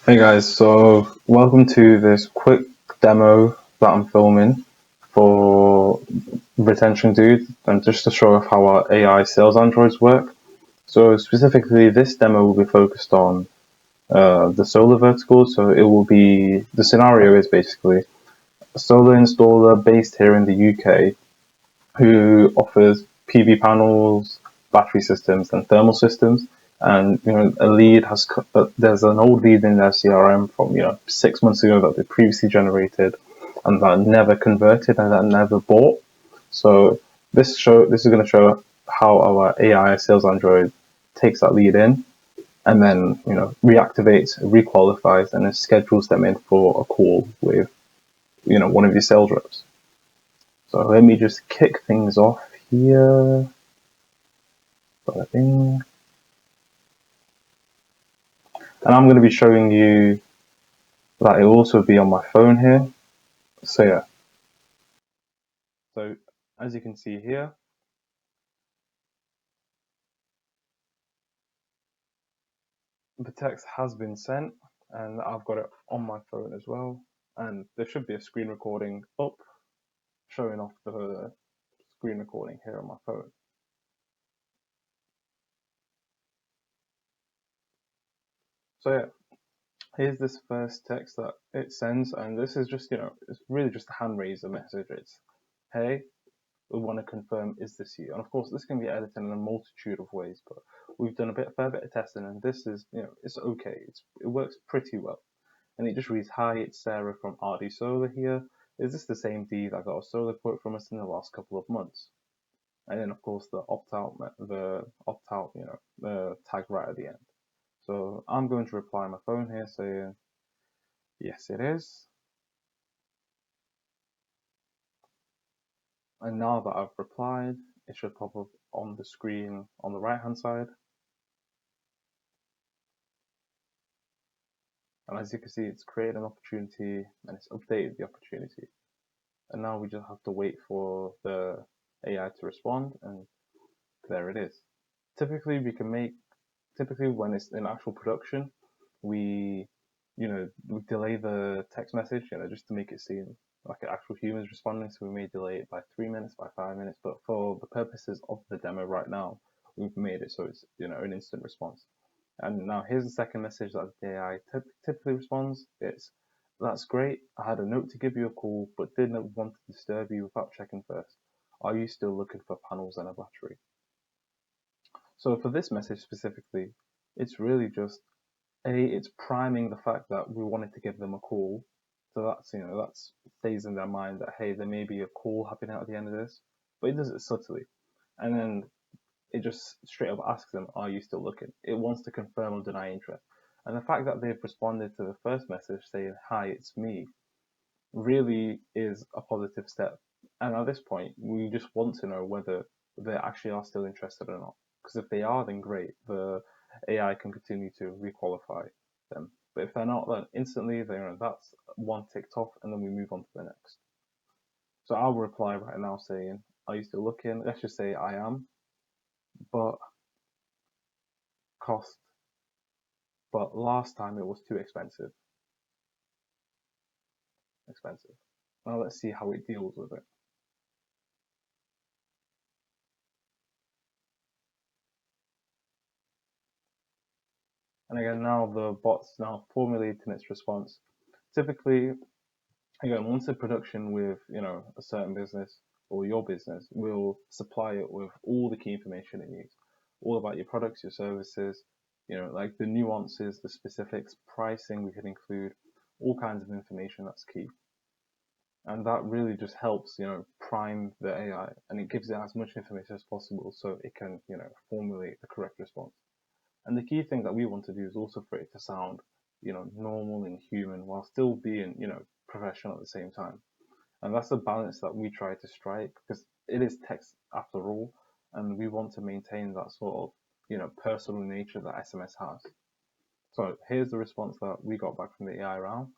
Hey guys, so welcome to this quick demo that I'm filming for Retention Dude, and just to show off how our AI sales androids work. So specifically, this demo will be focused on the solar vertical. So it will be, the scenario is basically a solar installer based here in the UK who offers PV panels, battery systems, and thermal systems. And a lead there's an old lead in their CRM from 6 months ago that they previously generated, and that never converted and that never bought. So this is going to show how our AI sales android takes that lead in, and then reactivates, requalifies, and then schedules them in for a call with one of your sales reps. So let me just kick things off here. And I'm going to be showing you that it will also be on my phone here. So yeah. So as you can see here, the text has been sent and I've got it on my phone as well. And there should be a screen recording up showing off the screen recording here on my phone. So yeah, here's this first text that it sends, and this is just, it's really just a hand raiser message. It's, hey, we want to confirm, is this you? And of course, this can be edited in a multitude of ways, but we've done a fair bit of testing, and this is, it's okay. It works pretty well. And it just reads, hi, it's Sarah from RD Solar here. Is this the same D that got a solar quote from us in the last couple of months? And then, of course, the opt-out, the tag right at the end. So I'm going to reply on my phone here saying, yes, it is. And now that I've replied, it should pop up on the screen on the right hand side. And as you can see, it's created an opportunity and it's updated the opportunity. And now we just have to wait for the AI to respond, and there it is. Typically when it's in actual production, we delay the text message, just to make it seem like an actual human is responding. So we may delay it by 3 minutes, by 5 minutes, but for the purposes of the demo right now, we've made it so it's an instant response. And now here's the second message that the AI typically responds. It's, that's great. I had a note to give you a call, but didn't want to disturb you without checking first. Are you still looking for panels and a battery? So for this message specifically, it's really just it's priming the fact that we wanted to give them a call. So that stays in their mind that, hey, there may be a call happening at the end of this, but it does it subtly. And then it just straight up asks them, are you still looking? It wants to confirm or deny interest. And the fact that they've responded to the first message saying, hi, it's me, really is a positive step. And at this point, we just want to know whether they actually are still interested or not. Because if they are, then great. The AI can continue to requalify them. But if they're not, then instantly, that's one ticked off, and then we move on to the next. So I'll reply right now saying, are you still looking? Let's just say I am, but cost. But last time it was too expensive. Now let's see how it deals with it. And again, now the bot's now formulating its response. Typically, again, once in production with a certain business or your business, will supply it with all the key information it needs, all about your products, your services, like the nuances, the specifics, pricing. We can include all kinds of information that's key, and that really just helps prime the AI, and it gives it as much information as possible so it can formulate the correct response. And the key thing that we want to do is also for it to sound, normal and human while still being, professional at the same time. And that's the balance that we try to strike, because it is text after all, and we want to maintain that sort of, personal nature that SMS has. So here's the response that we got back from the AI round.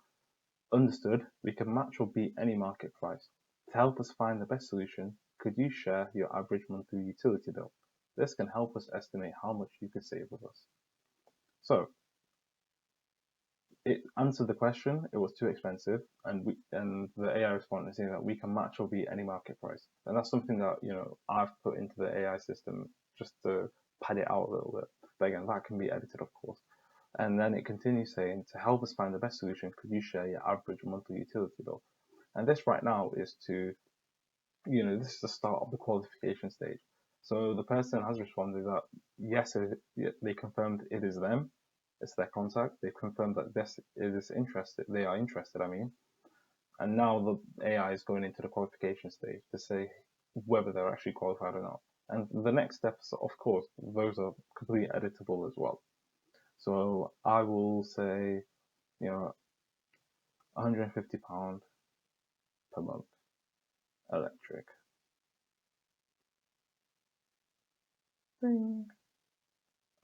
Understood, we can match or beat any market price. To help us find the best solution, could you share your average monthly utility bill? This can help us estimate how much you could save with us. So it answered the question. It was too expensive, and the AI responded saying that we can match or beat any market price, and that's something that I've put into the AI system just to pad it out a little bit. But again, that can be edited, of course. And then it continues saying, to help us find the best solution, could you share your average monthly utility bill? And this right now is to, this is the start of the qualification stage. So the person has responded that yes, they confirmed it is them, it's their contact. They've confirmed that they are interested. I mean, and now the AI is going into the qualification stage to say whether they're actually qualified or not. And the next steps, of course, those are completely editable as well. So I will say, £150 per month electric. Bing.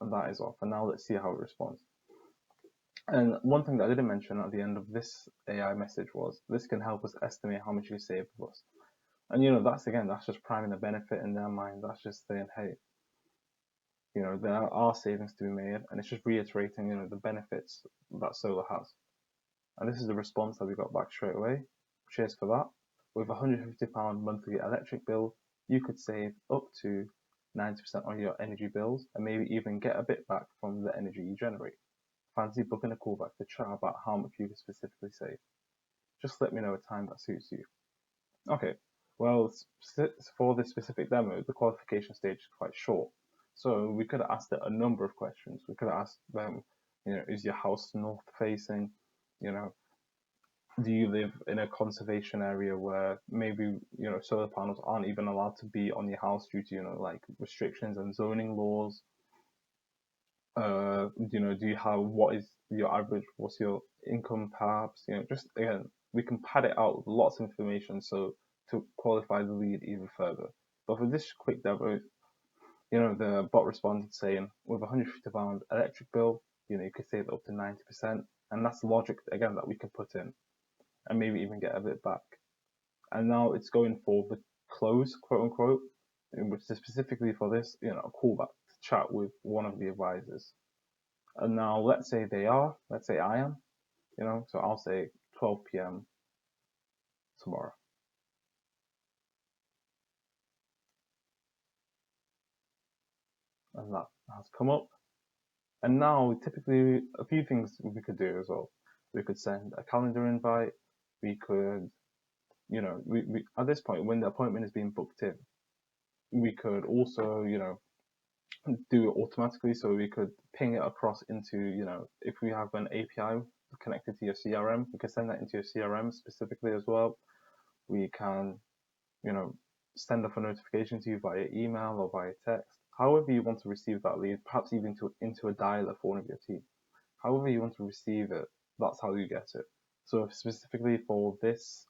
And that is off. And now let's see how it responds. And one thing that I didn't mention at the end of this AI message was this can help us estimate how much you save with us. And that's just priming the benefit in their mind. That's just saying, hey, there are savings to be made, and it's just reiterating, the benefits that solar has. And this is the response that we got back straight away. Cheers for that. With £150 monthly electric bill, you could save up to 90% on your energy bills, and maybe even get a bit back from the energy you generate. Fancy booking a call back to chat about how much you could specifically save? Just let me know a time that suits you. Okay, well, for this specific demo, the qualification stage is quite short. So we could have asked it a number of questions. We could have asked them, is your house north facing? Do you live in a conservation area where maybe, solar panels aren't even allowed to be on your house due to, like restrictions and zoning laws? Do you have, what is your average, what's your income perhaps? Just again, we can pad it out with lots of information so to qualify the lead even further. But for this quick demo, the bot responded saying with £150 electric bill, you could save up to 90%, and that's logic again that we can put in, and maybe even get a bit back. And now it's going for the close, quote unquote, which is specifically for this, a callback to chat with one of the advisors. And now let's say I am, so I'll say 12 p.m. tomorrow. And that has come up. And now typically a few things we could do as well. We could send a calendar invite. We could, we at this point when the appointment is being booked in, we could also, do it automatically. So we could ping it across into, if we have an API connected to your CRM, we can send that into your CRM specifically as well. We can, send off a notification to you via email or via text. However you want to receive that lead, perhaps even into a dialer for one of your team. However you want to receive it, that's how you get it. So specifically for this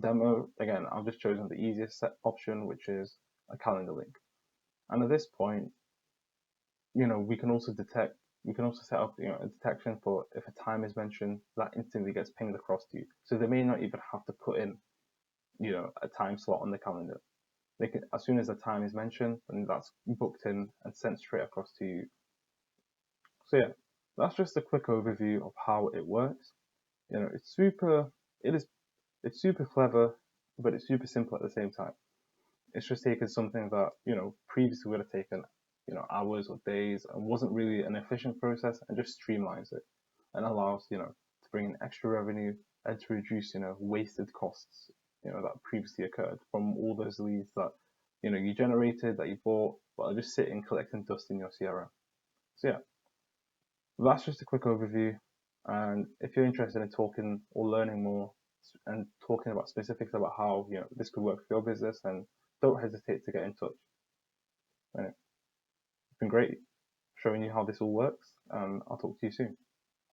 demo, again, I've just chosen the easiest option, which is a calendar link. And at this point, we can also set up, a detection for if a time is mentioned, that instantly gets pinged across to you. So they may not even have to put in, a time slot on the calendar. They can, as soon as the time is mentioned, and that's booked in and sent straight across to you. So yeah, that's just a quick overview of how it works. It's super clever, but it's super simple at the same time. It's just taken something that, previously would have taken, hours or days and wasn't really an efficient process, and just streamlines it and allows, to bring in extra revenue and to reduce, wasted costs, that previously occurred from all those leads that, you generated, that you bought, but are just sitting collecting dust in your CRM. So yeah, that's just a quick overview. And if you're interested in talking or learning more and talking about specifics about how this could work for your business, then don't hesitate to get in touch. It's been great showing you how this all works, and I'll talk to you soon.